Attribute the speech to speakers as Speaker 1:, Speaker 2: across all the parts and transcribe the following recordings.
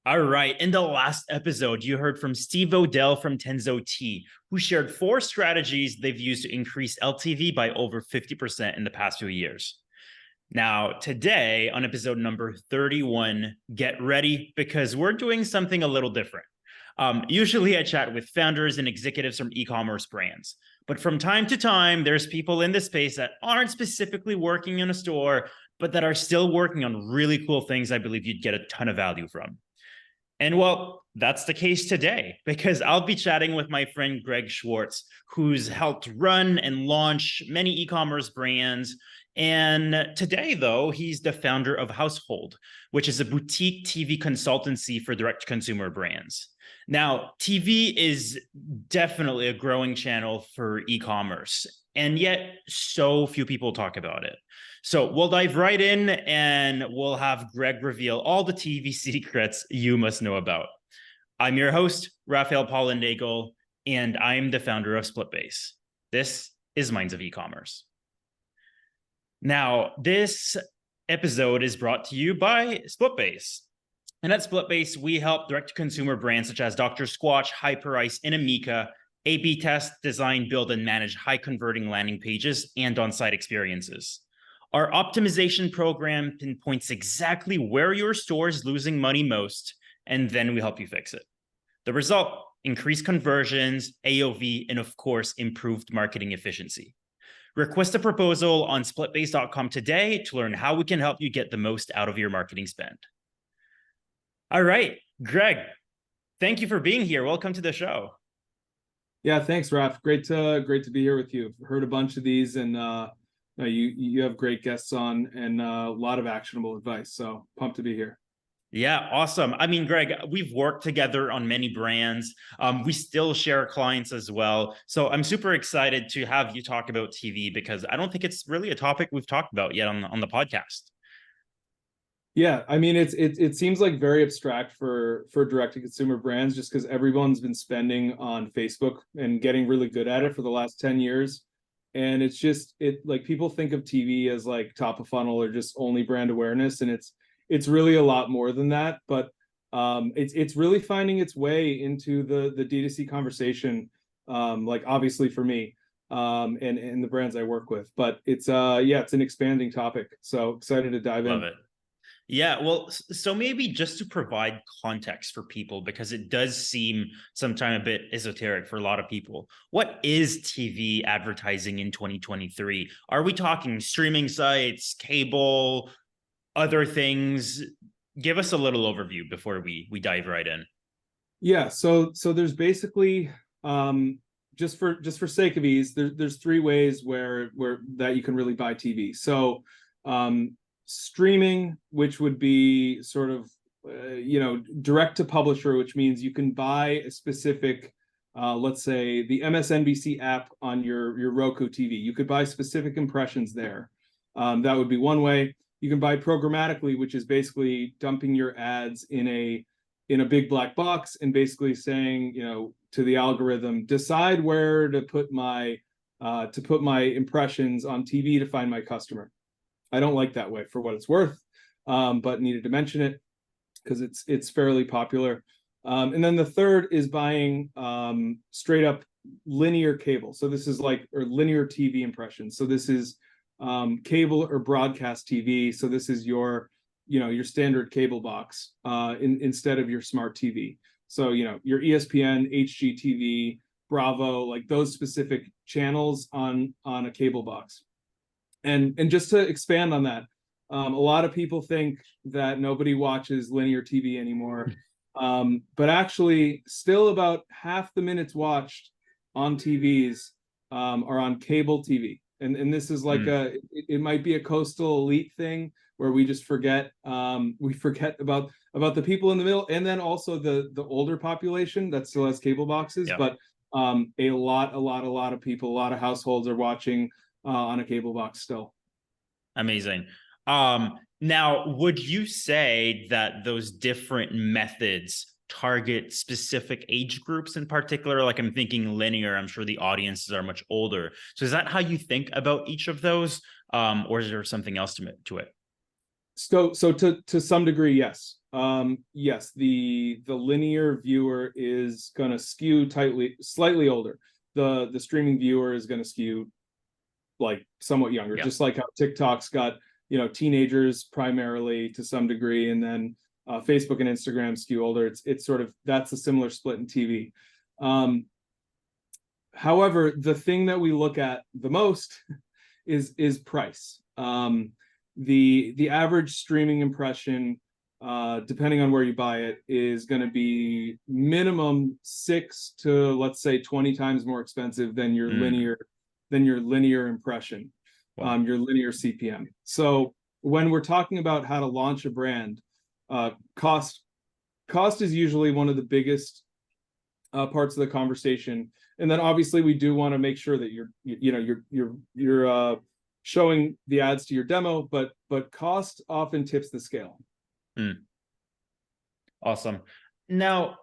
Speaker 1: All right. In the last episode, you heard from Steve Odell from Tenzo Tea, who shared 4 strategies they've used to increase LTV by over 50% in the past few years. Now, today on episode number 31, get ready because we're doing something a little different. Usually I chat with founders and executives from e-commerce brands, but from time to time, there's people in this space that aren't specifically working in a store, but that are still working on really cool things I believe you'd get a ton of value from. And well, that's the case today because I'll be chatting with my friend Greg Schwartz, who's helped run and launch many e-commerce brands. And today, though, he's the founder of Household, which is a boutique TV consultancy for direct-to-consumer brands. Now, TV is definitely a growing channel for e-commerce, and yet so few people talk about it. So we'll dive right in and we'll have Greg reveal all the TV secrets you must know about. I'm your host, Raphael Paulin-Daigle, and I'm the founder of SplitBase. This is Minds of Ecommerce. Now, this episode is brought to you by SplitBase. And at SplitBase, we help direct-to-consumer brands such as Dr. Squatch, Hyperice, and Amica A/B test, design, build, and manage high-converting landing pages and on-site experiences. Our optimization program pinpoints exactly where your store is losing money most, and then we help you fix it. The result, increased conversions, AOV, and of course, improved marketing efficiency. Request a proposal on splitbase.com today to learn how we can help you get the most out of your marketing spend. All right, Greg, thank you for being here. Welcome to the show.
Speaker 2: Yeah, thanks, Raph. Great to be here with you. I've heard a bunch of these, and you have great guests on and a lot of actionable advice. So pumped to be here.
Speaker 1: Yeah, awesome. I mean, Greg, we've worked together on many brands. We still share clients as well. So I'm super excited to have you talk about TV because I don't think it's really a topic we've talked about yet on the podcast.
Speaker 2: Yeah, I mean, it seems like very abstract for direct-to-consumer brands just because everyone's been spending on Facebook and getting really good at it for the last 10 years. And it's just like people think of TV as like top of funnel or just only brand awareness, and it's really a lot more than that. But it's really finding its way into the DTC conversation, like obviously for me, and the brands I work with. But it's an expanding topic. So excited to dive in.
Speaker 1: Love it. Yeah, well, so maybe just to provide context for people, because it does seem sometimes a bit esoteric for a lot of people. What is TV advertising in 2023? Are we talking streaming sites, cable, other things? Give us a little overview before we dive right in.
Speaker 2: Yeah, so there's basically just for sake of ease, there's 3 ways where that you can really buy TV. So streaming, which would be sort of direct to publisher, which means you can buy a specific let's say the MSNBC app on your Roku TV. You could buy specific impressions there. That would be one way. You can buy programmatically, which is basically dumping your ads in a big black box and basically saying, to the algorithm, decide where to put my impressions on TV to find my customer. I don't like that way for what it's worth, but needed to mention it because it's fairly popular. And then the third is buying straight up linear cable. So this is or linear TV impressions. So this is cable or broadcast TV. So this is your standard cable box instead of your smart TV. So your ESPN, HGTV, Bravo, like those specific channels on a cable box. And just to expand on that, a lot of people think that nobody watches linear TV anymore, but actually still about half the minutes watched on TVs are on cable TV. And this is like it might be a coastal elite thing where we just forget about the people in the middle, and then also the older population that still has cable boxes. Yeah. But a lot of people, a lot of households are watching on a cable box still.
Speaker 1: Amazing. Now, would you say that those different methods target specific age groups in particular? Like I'm thinking linear, I'm sure the audiences are much older. So is that how you think about each of those? Or is there something else to it?
Speaker 2: So to some degree, yes. yes, the linear viewer is going to skew slightly older. The streaming viewer is going to skew like somewhat younger,
Speaker 1: Yeah.
Speaker 2: just like how TikTok's got, teenagers primarily to some degree, and then Facebook and Instagram skew older. It's sort of, that's a similar split in TV. However, the thing that we look at the most is price. The average streaming impression, depending on where you buy it, is going to be minimum 6 to, let's say, 20 times more expensive than your linear impression,
Speaker 1: Wow.
Speaker 2: your linear CPM. So when we're talking about how to launch a brand, cost is usually one of the biggest parts of the conversation. And then obviously we do want to make sure that you're showing the ads to your demo, but cost often tips the scale.
Speaker 1: Awesome. Now,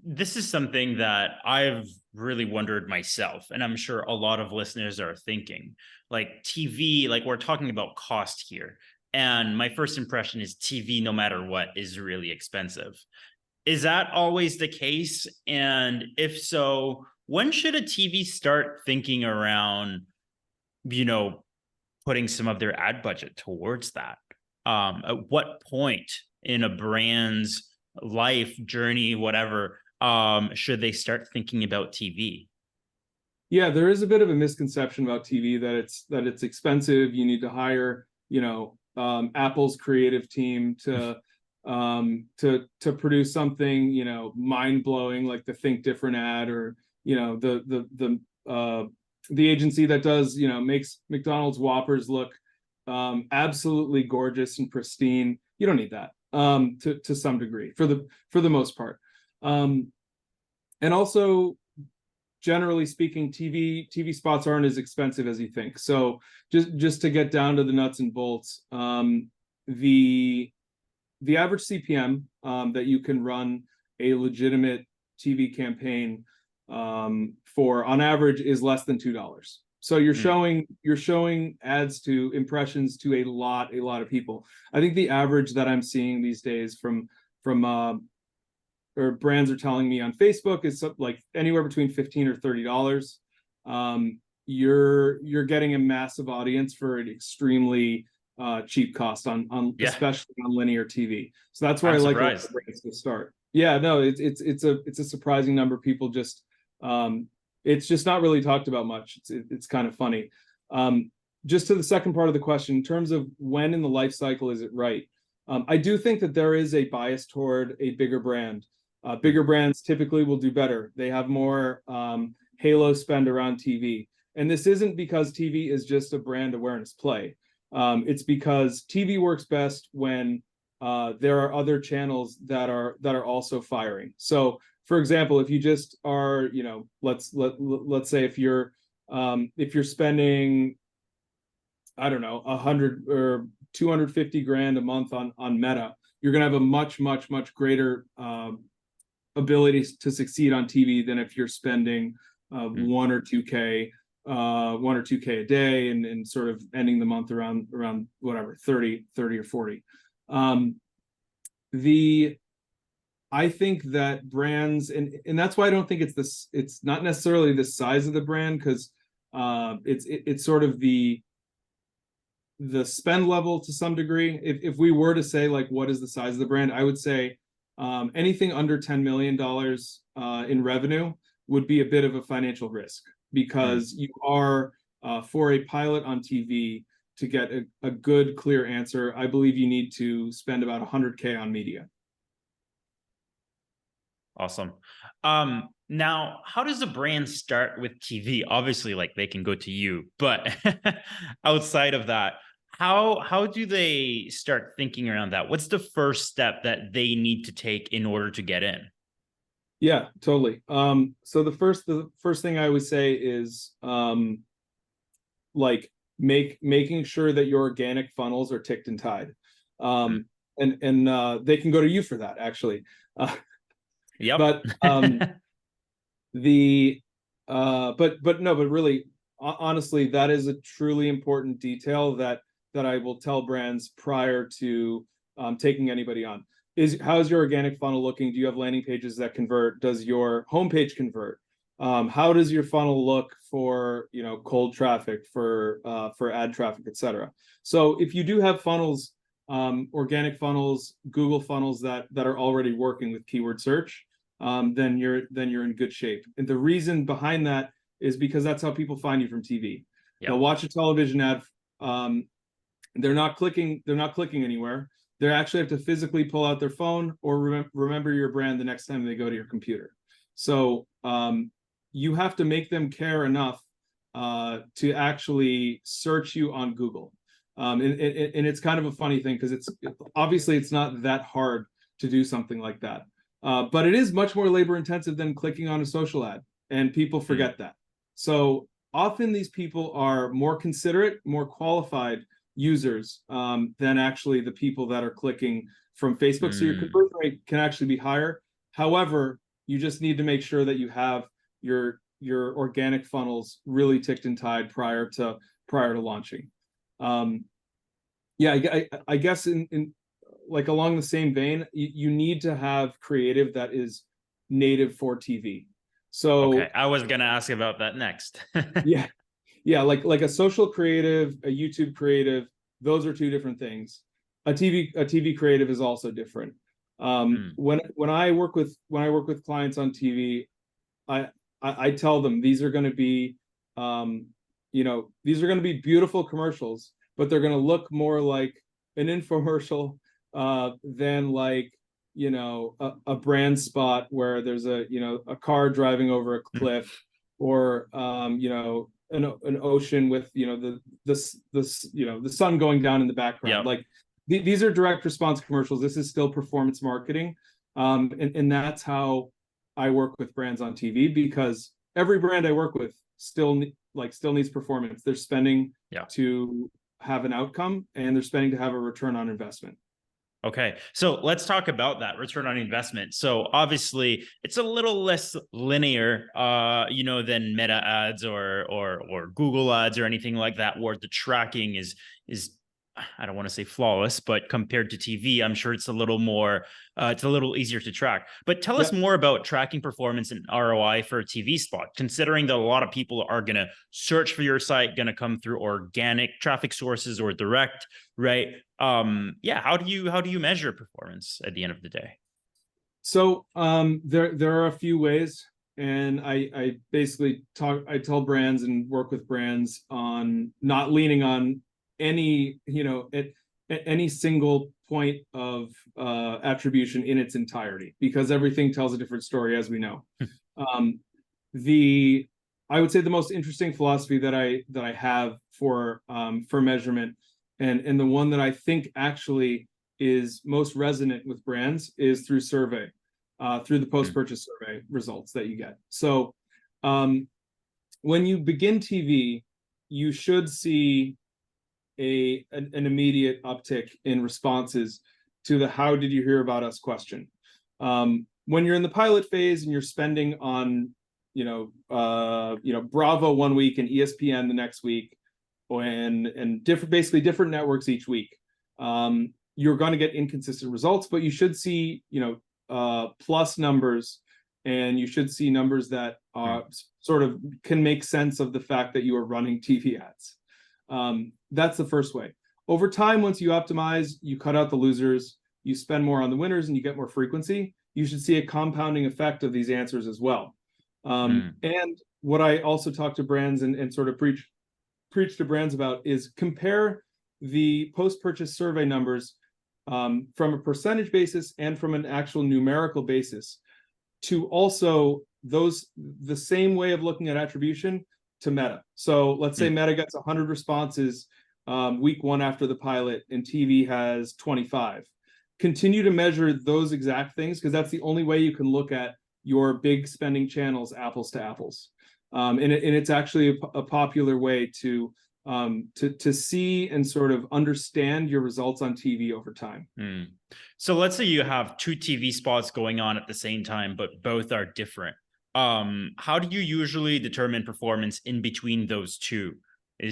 Speaker 1: this is something that I've really wondered myself, and I'm sure a lot of listeners are thinking, like TV, like we're talking about cost here. And my first impression is TV, no matter what, is really expensive. Is that always the case? And if so, when should a TV start thinking around, putting some of their ad budget towards that? At what point in a brand's life journey, whatever, should they start thinking about TV?
Speaker 2: Yeah, there is a bit of a misconception about TV that it's expensive. You need to hire, Apple's creative team to produce something, mind blowing, like the Think Different ad, or the agency that does, makes McDonald's Whoppers look absolutely gorgeous and pristine. You don't need that to some degree for the most part. And also, generally speaking, TV spots aren't as expensive as you think. So just to get down to the nuts and bolts, the average CPM that you can run a legitimate TV campaign for, on average, is less than $2. So you're showing ads to impressions to a lot of people. I think the average that I'm seeing these days from or brands are telling me on Facebook is like anywhere between $15 or $30. You're getting a massive audience for an extremely cheap cost on especially on linear TV. So that's where I like brands to start. Yeah, no, it's a surprising number of people. Just it's just not really talked about much. It's kind of funny. Just to the second part of the question, in terms of when in the life cycle is it right? I do think that there is a bias toward a bigger brand. Bigger brands typically will do better. They have more halo spend around TV. And this isn't because TV is just a brand awareness play. It's because TV works best when there are other channels that are also firing. So, for example, if you just are, let's say if you're spending, I don't know, 100 or 250 grand a month on Meta, you're going to have a much greater ability to succeed on TV than if you're spending 1 or 2K a day and sort of ending the month around whatever 30 or 40. I think that brands, and that's why I don't think it's not necessarily the size of the brand, because it's sort of the spend level to some degree. If we were to say, like, what is the size of the brand, I would say anything under $10 million in revenue would be a bit of a financial risk, because you are for a pilot on TV, to get a good, clear answer, I believe you need to spend about $100K on media.
Speaker 1: Awesome. Now, how does a brand start with TV? Obviously, like, they can go to you, but outside of that, how do they start thinking around that? What's the first step that they need to take in order to get in?
Speaker 2: Yeah, totally. So the first thing I would say is like making sure that your organic funnels are ticked and tied. And they can go to you for that, actually.
Speaker 1: Yep.
Speaker 2: But really, honestly, that is a truly important detail that I will tell brands prior to taking anybody on. how's your organic funnel looking? Do you have landing pages that convert? Does your homepage convert? How does your funnel look for, cold traffic, for ad traffic, etc.? So if you do have funnels, organic funnels, Google funnels that are already working with keyword search, then you're in good shape. And the reason behind that is because that's how people find you from TV.
Speaker 1: Yep.
Speaker 2: They'll watch a television ad. They're not clicking anywhere. They actually have to physically pull out their phone or remember your brand the next time they go to your computer. So you have to make them care enough to actually search you on Google. And it's kind of a funny thing because it's not that hard to do something like that. But it is much more labor intensive than clicking on a social ad, and people forget that. So often these people are more considerate, more qualified users than actually the people that are clicking from Facebook. So your conversion rate can actually be higher. However, you just need to make sure that you have your organic funnels really ticked and tied prior to launching. I guess in like along the same vein, you need to have creative that is native for TV. So
Speaker 1: okay, I was gonna ask about that next.
Speaker 2: Yeah, like a social creative, a YouTube creative, those are two different things. A TV creative is also different. When I work with clients on TV, I tell them these are going to be beautiful commercials, but they're going to look more like an infomercial than like a brand spot where there's a car driving over a cliff or an ocean with the sun going down in the background. Like these are direct response commercials. This is still performance marketing, and that's how I work with brands on TV, because every brand I work with still needs performance. They're spending to have an outcome, and they're spending to have a return on investment.
Speaker 1: Okay, so let's talk about that return on investment. So obviously, it's a little less linear, than Meta ads or Google ads or anything like that, where the tracking is I don't want to say flawless, but compared to TV, I'm sure it's a little more, it's a little easier to track. But tell us more about tracking performance and ROI for a TV spot, considering that a lot of people are going to search for your site, going to come through organic traffic sources or direct, right? How do you measure performance at the end of the day?
Speaker 2: So there are a few ways, and I basically tell brands and work with brands on not leaning on any any single point of attribution in its entirety, because everything tells a different story, as we know. I would say the most interesting philosophy that I have for measurement, and the one that I think actually is most resonant with brands, is through survey, through the post-purchase survey results that you get. So when you begin TV, you should see an immediate uptick in responses to the "how did you hear about us" question. When you're in the pilot phase and you're spending on Bravo one week and ESPN the next week, and different networks each week, you're going to get inconsistent results, but you should see plus numbers, and you should see numbers that sort of can make sense of the fact that you are running TV ads. That's the first way. Over time, once you optimize, you cut out the losers, you spend more on the winners, and you get more frequency, you should see a compounding effect of these answers as well. And what I also talk to brands and sort of preach to brands about is compare the post-purchase survey numbers from a percentage basis and from an actual numerical basis to also the same way of looking at attribution to Meta. So let's say Meta gets 100 responses week one after the pilot, and TV has 25. Continue to measure those exact things, because that's the only way you can look at your big spending channels apples to apples. And it's actually a popular way to see and sort of understand your results on TV over time.
Speaker 1: So let's say you have two TV spots going on at the same time, but both are different. How do you usually determine performance in between those two?
Speaker 2: So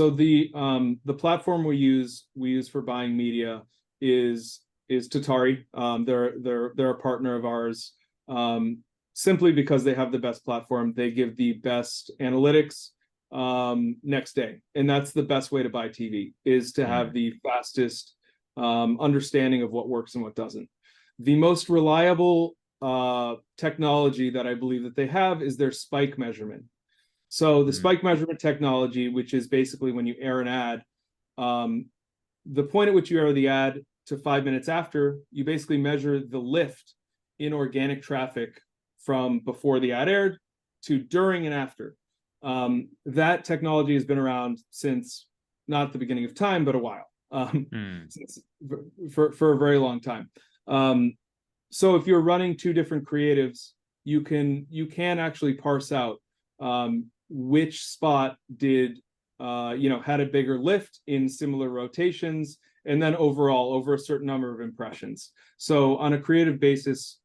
Speaker 2: the platform we use for buying media is Tatari. They're a partner of ours, simply because they have the best platform. They give the best analytics next day, and that's the best way to buy TV, is to have the fastest understanding of what works and what doesn't. The most reliable technology that I believe that they have is their spike measurement. So the spike measurement technology, which is basically when you air an ad, the point at which you air the ad to 5 minutes after, you basically measure the lift in organic traffic from before the ad aired to during and after. That technology has been around since not the beginning of time, but a while, since, for a very long time. So if you're running two different creatives, you can actually parse out which spot did had a bigger lift in similar rotations, and then overall over a certain number of impressions. So on a creative basis,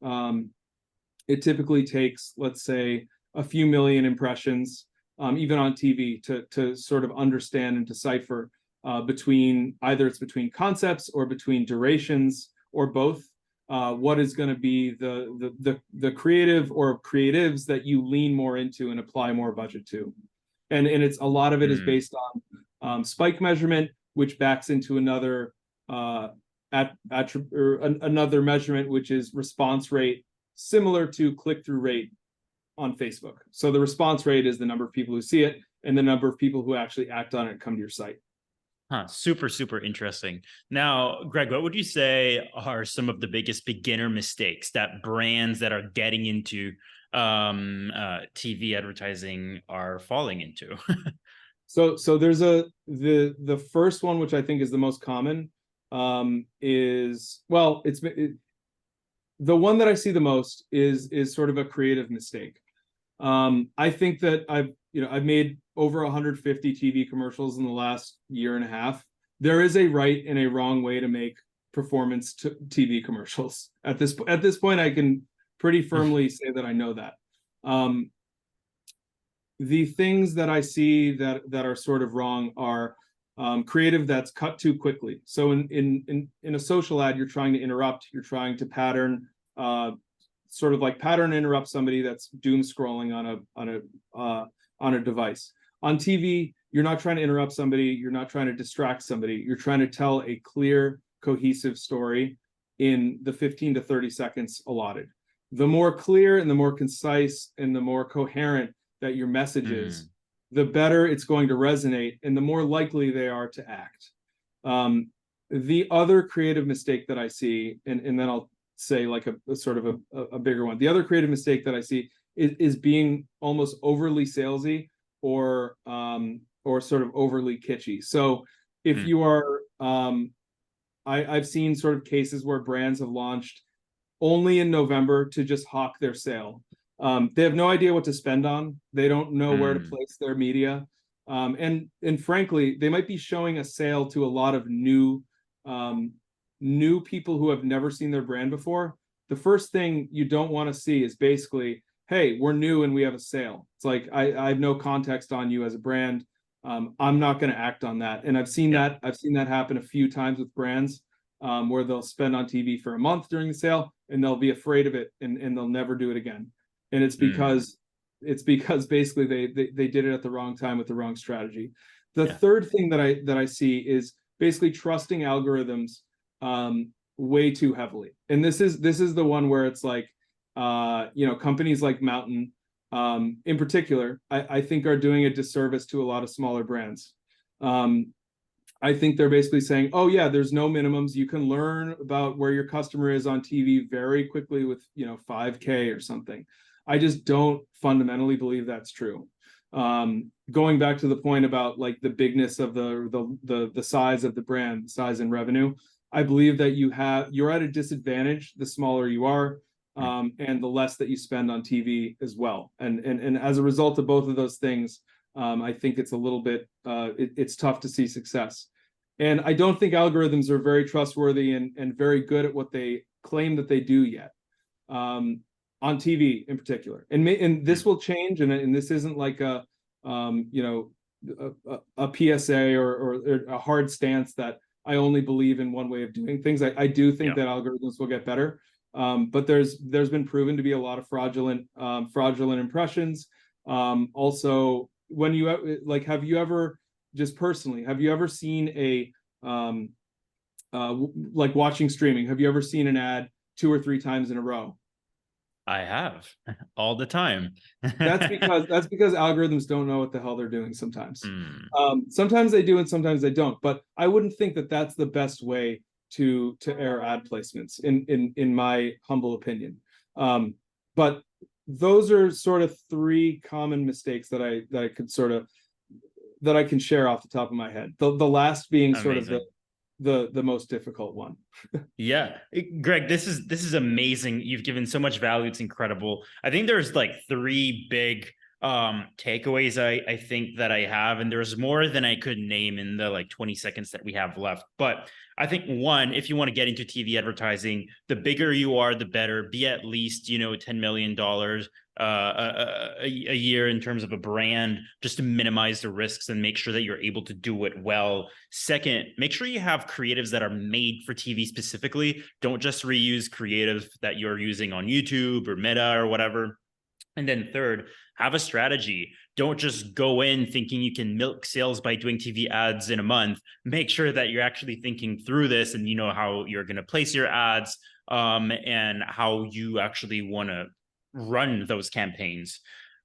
Speaker 2: it typically takes, let's say, a few million impressions, even on TV, to sort of understand and decipher between concepts or between durations or both, what is going to be the creative or creatives that you lean more into and apply more budget to. And it's a lot of it is based on spike measurement, which backs into another another measurement, which is response rate, similar to click-through rate on Facebook. So the response rate is the number of people who see it and the number of people who actually act on it and come to your site.
Speaker 1: Super, super interesting. Now, Greg, what would you say are some of the biggest beginner mistakes that brands that are getting into TV advertising are falling into?
Speaker 2: So there's the first one, which I think is the most common, is, well, the one that I see the most is sort of a creative mistake. I think that I've made over 150 TV commercials in the last year and a half. There is a right and a wrong way to make performance TV commercials. At this point, I can pretty firmly say that I know that. The things that I see that are sort of wrong are creative that's cut too quickly. So in a social ad, you're trying to interrupt, you're trying to pattern, sort of like pattern interrupt somebody that's doom scrolling on a device. On TV, you're not trying to interrupt somebody, you're not trying to distract somebody, you're trying to tell a clear, cohesive story in the 15 to 30 seconds allotted. The more clear and the more concise and the more coherent that your message is, the better it's going to resonate and the more likely they are to act. The other creative mistake that I see, and then I'll say like a sort of a bigger one. The other creative mistake that I see is being almost overly salesy or sort of overly kitschy. So if you are, I've seen sort of cases where brands have launched only in November to just hawk their sale. They have no idea what to spend on. They don't know where to place their media. And frankly, they might be showing a sale to a lot of new people who have never seen their brand before. The first thing you don't want to see is basically, hey, we're new and we have a sale. It's like, I have no context on you as a brand. I'm not going to act on that. And I've seen that happen a few times with brands, where they'll spend on TV for a month during the sale and they'll be afraid of it and they'll never do it again. And it's because basically they did it at the wrong time with the wrong strategy. The third thing that I see is basically trusting algorithms way too heavily. And this is the one where it's like, companies like Mountain, in particular, I think are doing a disservice to a lot of smaller brands. I think they're basically saying, oh yeah, there's no minimums. You can learn about where your customer is on TV very quickly with 5K or something. I just don't fundamentally believe that's true. Going back to the point about like the bigness of the size of the brand, size and revenue, I believe that you're at a disadvantage the smaller you are, and the less that you spend on TV as well. And as a result of both of those things, I think it's a little bit it's tough to see success. And I don't think algorithms are very trustworthy and very good at what they claim that they do yet. On TV in particular, and this will change, and this isn't like a PSA or a hard stance that I only believe in one way of doing things. I do think that algorithms will get better, but there's been proven to be a lot of fraudulent impressions. Also, when you like, have you ever, just personally, have you ever seen a like watching streaming? Have you ever seen an ad 2 or 3 times in a row?
Speaker 1: I have all the time.
Speaker 2: That's because algorithms don't know what the hell they're doing sometimes.
Speaker 1: Mm.
Speaker 2: Sometimes they do and sometimes they don't. But I wouldn't think that that's the best way to air ad placements, in my humble opinion. But those are sort of 3 common mistakes that I could sort of, that I can share off the top of my head. The last being sort of the most difficult one.
Speaker 1: Yeah, Greg, this is amazing. You've given so much value. It's incredible. I think there's like 3 big takeaways I think that I have, and there's more than I could name in the like 20 seconds that we have left. But I think, one, if you want to get into TV advertising, the bigger you are, the better. Be at least, $10 million a year in terms of a brand, just to minimize the risks and make sure that you're able to do it well. Second, make sure you have creatives that are made for TV specifically. Don't just reuse creative that you're using on YouTube or Meta or whatever. And then third, have a strategy. Don't just go in thinking you can milk sales by doing TV ads in a month. Make sure that you're actually thinking through this, and you know how you're going to place your ads, and how you actually want to run those campaigns.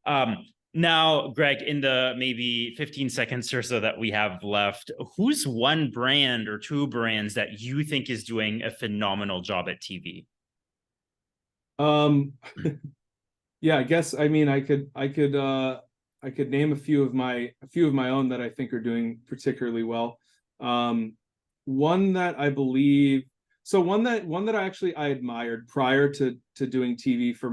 Speaker 1: Now, Greg, in the maybe 15 seconds or so that we have left, who's one brand or 2 brands that you think is doing a phenomenal job at TV?
Speaker 2: Yeah, I guess, I mean, I could name a few of my own that I think are doing particularly well. One that I believe, so one that I admired prior to doing TV for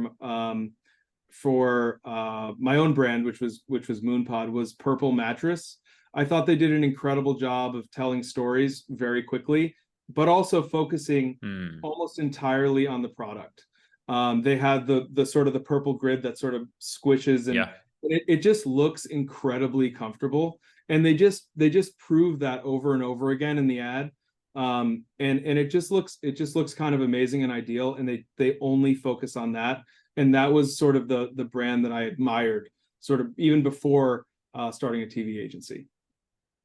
Speaker 2: my own brand, which was Moonpod, was Purple Mattress. I thought they did an incredible job of telling stories very quickly, but also focusing almost entirely on the product. They had the sort of the purple grid that sort of squishes, and it just looks incredibly comfortable. And they just prove that over and over again in the ad. And it just looks kind of amazing and ideal. And they only focus on that. And that was sort of the brand that I admired, sort of even before starting a TV agency.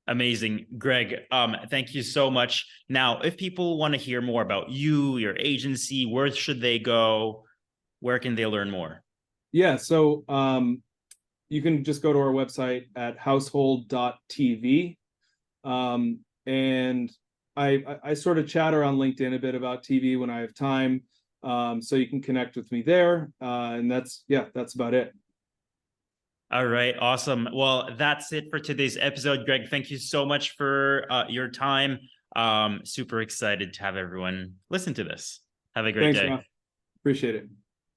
Speaker 1: Amazing. Greg, thank you so much. Now, if people want to hear more about you, your agency, where should they go? Where can they learn more?
Speaker 2: Yeah, so you can just go to our website at household.tv. And I sort of chatter on LinkedIn a bit about TV when I have time. So you can connect with me there. And that's about it.
Speaker 1: All right. Awesome. Well, that's it for today's episode. Greg, thank you so much for your time. Super excited to have everyone listen to this. Have a great day.
Speaker 2: Thanks, Raph. Appreciate it.